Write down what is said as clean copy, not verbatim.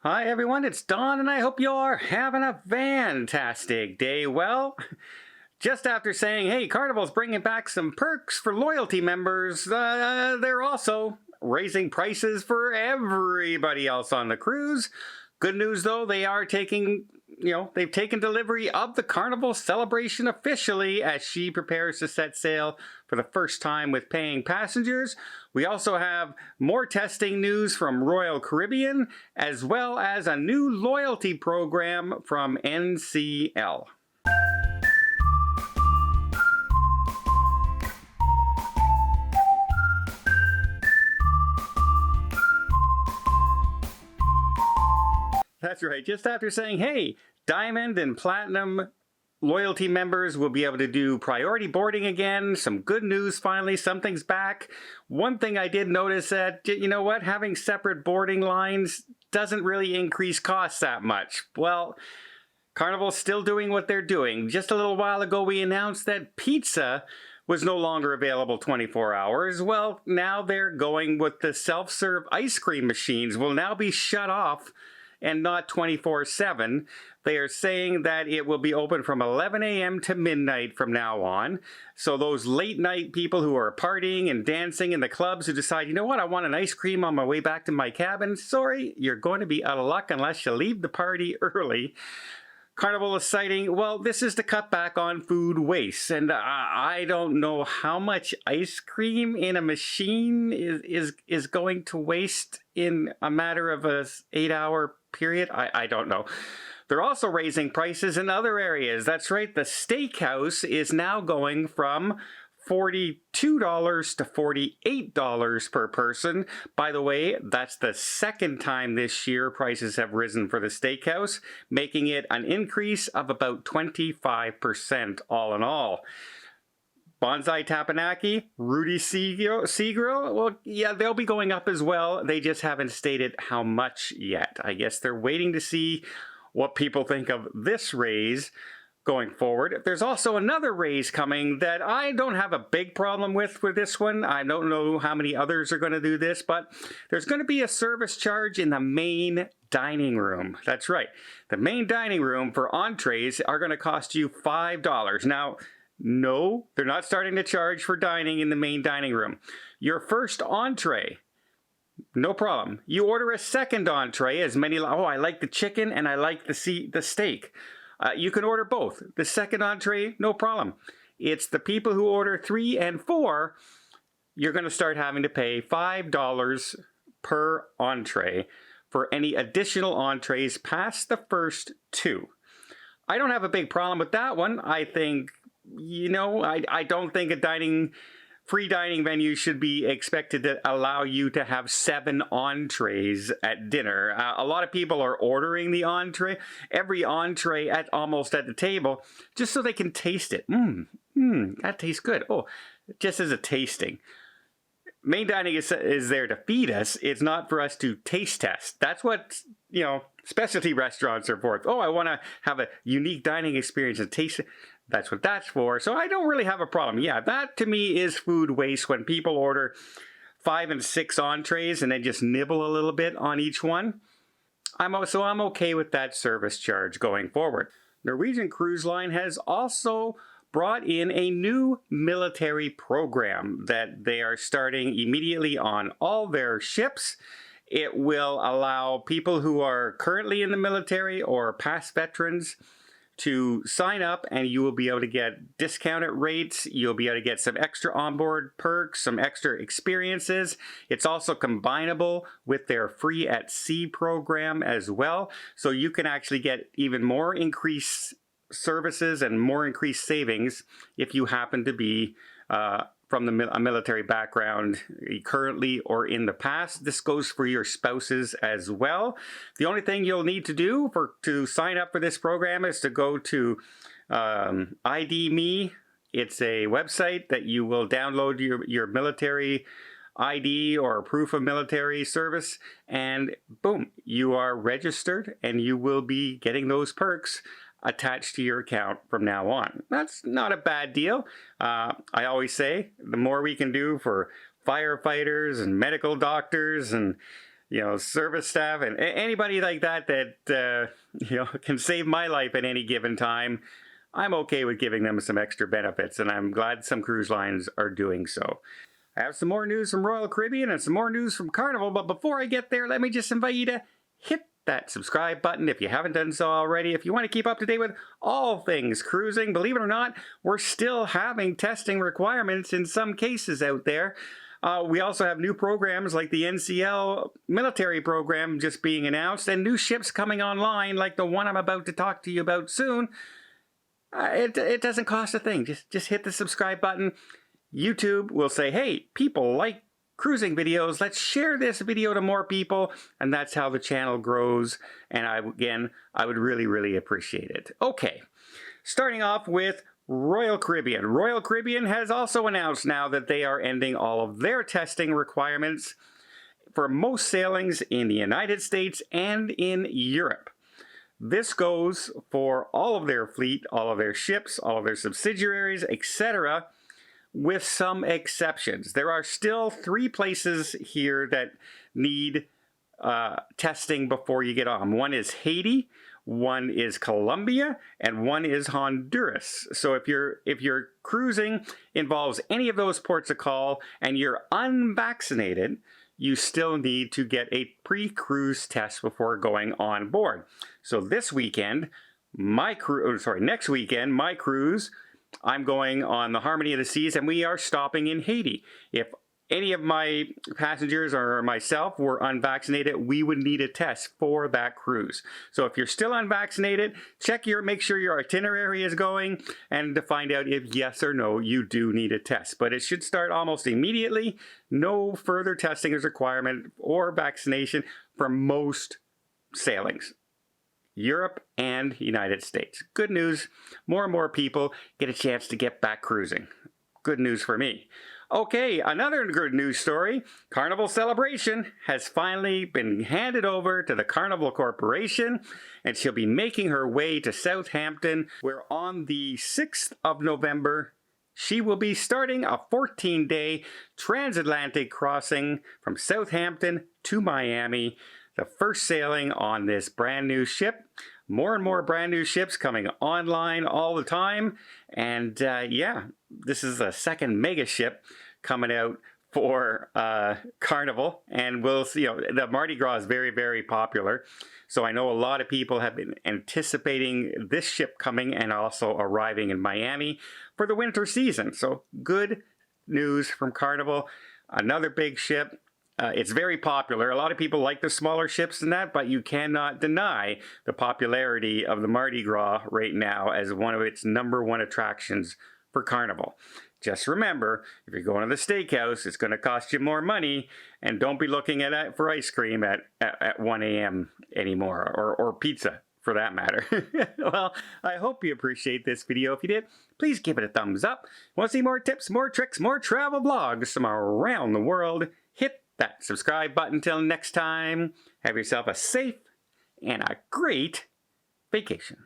Hi everyone, it's Don and I hope you are having a fantastic day. Well, just after saying, hey, Carnival's bringing back some perks for loyalty members, they're also raising prices for everybody else on the cruise. Good news though, they've taken delivery of the Carnival Celebration officially as she prepares to set sail for the first time with paying passengers. We also have more testing news from Royal Caribbean, as well as a new loyalty program from NCL. That's right, just after saying, hey, Diamond and Platinum loyalty members will be able to do priority boarding again. Some good news finally, something's back. One thing I did notice that, you know what, having separate boarding lines doesn't really increase costs that much. Well, Carnival's still doing what they're doing. Just a little while ago we announced that pizza was no longer available 24 hours. Well, now they're going with the self-serve ice cream machines will now be shut off and not 24/7. They are saying that it will be open from 11 a.m. to midnight from now on. So those late night people who are partying and dancing in the clubs who decide, you know what, I want an ice cream on my way back to my cabin, sorry, you're going to be out of luck unless you leave the party early. Carnival is citing, well, this is to cut back on food waste. And I don't know how much ice cream in a machine is going to waste in a matter of a 8-hour period. I don't know. They're also raising prices in other areas. That's right, the steakhouse is now going from $42 to $48 per person. By the way, that's the second time this year prices have risen for the steakhouse, making it an increase of about 25% all in all. Bonsai Tapanaki, Rudy Seagrill, well, yeah, they'll be going up as well. They just haven't stated how much yet. I guess they're waiting to see what people think of this raise going forward. There's also another raise coming that I don't have a big problem with this one. I don't know how many others are going to do this, but there's going to be a service charge in the main dining room. That's right. The main dining room for entrees are going to cost you $5. Now, no, they're not starting to charge for dining in the main dining room. Your first entree, no problem. You order a second entree, I like the chicken and I like the steak. You can order both. The second entree, no problem. It's the people who order 3 and 4, you're going to start having to pay $5 per entree for any additional entrees past the first 2. I don't have a big problem with that one. I think, I don't think a free dining venue should be expected to allow you to have 7 entrees at dinner. A lot of people are ordering the entree, every entree almost at the table, just so they can taste it. That tastes good. Oh, just as a tasting. Main dining is there to feed us. It's not for us to taste test. That's what, specialty restaurants are for. Oh, I want to have a unique dining experience and taste it. That's what that's for. So I don't really have a problem. Yeah, that to me is food waste when people order 5 and 6 entrees and then just nibble a little bit on each one. I'm okay with that service charge going forward. Norwegian Cruise Line has also brought in a new military program that they are starting immediately on all their ships. It will allow people who are currently in the military or past veterans to sign up, and you will be able to get discounted rates. You'll be able to get some extra onboard perks, some extra experiences. It's also combinable with their Free at Sea program as well. So you can actually get even more increased services and more increased savings if you happen to be from a military background currently or in the past. This goes for your spouses as well. The only thing you'll need to do to sign up for this program is to go to ID Me. It's a website that you will download your military ID or proof of military service, and boom, you are registered and you will be getting those perks attached to your account from now on. That's not a bad deal. I always say the more we can do for firefighters and medical doctors and service staff and anybody like that can save my life at any given time, I'm okay with giving them some extra benefits, and I'm glad some cruise lines are doing so. I have some more news from Royal Caribbean and some more news from Carnival, but before I get there, let me just invite you to hit that subscribe button if you haven't done so already. If you want to keep up to date with all things cruising, believe it or not, we're still having testing requirements in some cases out there. We also have new programs like the NCL military program just being announced, and new ships coming online like the one I'm about to talk to you about soon. It doesn't cost a thing. Just hit the subscribe button. YouTube will say, hey, people like cruising videos, let's share this video to more people, and that's how the channel grows. And I would really appreciate it. Okay, starting off with Royal Caribbean. Royal Caribbean has also announced now that they are ending all of their testing requirements for most sailings in the United States and in Europe. This goes for all of their fleet, all of their ships, all of their subsidiaries, etc., with some exceptions. There are still 3 places here that need testing before you get on. One is Haiti, one is Colombia, and one is Honduras. So if your cruising involves any of those ports of call and you're unvaccinated, you still need to get a pre-cruise test before going on board. So this weekend, next weekend, my cruise, I'm going on the Harmony of the Seas, and we are stopping in Haiti. If any of my passengers or myself were unvaccinated, we would need a test for that cruise. So if you're still unvaccinated, make sure your itinerary is going, and to find out if yes or no you do need a test. But it should start almost immediately. No further testing is requirement or vaccination for most sailings. Europe and United States. Good news, more and more people get a chance to get back cruising. Good news for me. Okay, another good news story. Carnival Celebration has finally been handed over to the Carnival Corporation, and she'll be making her way to Southampton, where on the 6th of November, she will be starting a 14-day transatlantic crossing from Southampton to Miami. The first sailing on this brand new ship. More and more brand new ships coming online all the time. And this is the second mega ship coming out for Carnival. And we'll see, the Mardi Gras is very popular. So I know a lot of people have been anticipating this ship coming and also arriving in Miami for the winter season. So good news from Carnival. Another big ship. It's very popular. A lot of people like the smaller ships than that, but you cannot deny the popularity of the Mardi Gras right now as one of its #1 attractions for Carnival. Just remember, if you're going to the steakhouse, it's going to cost you more money, and don't be looking at it for ice cream at 1 a.m. anymore, or pizza for that matter. Well, I hope you appreciate this video. If you did, please give it a thumbs up. Want to see more tips, more tricks, more travel vlogs from around the world? Hit that subscribe button. Till next time, have yourself a safe and a great vacation.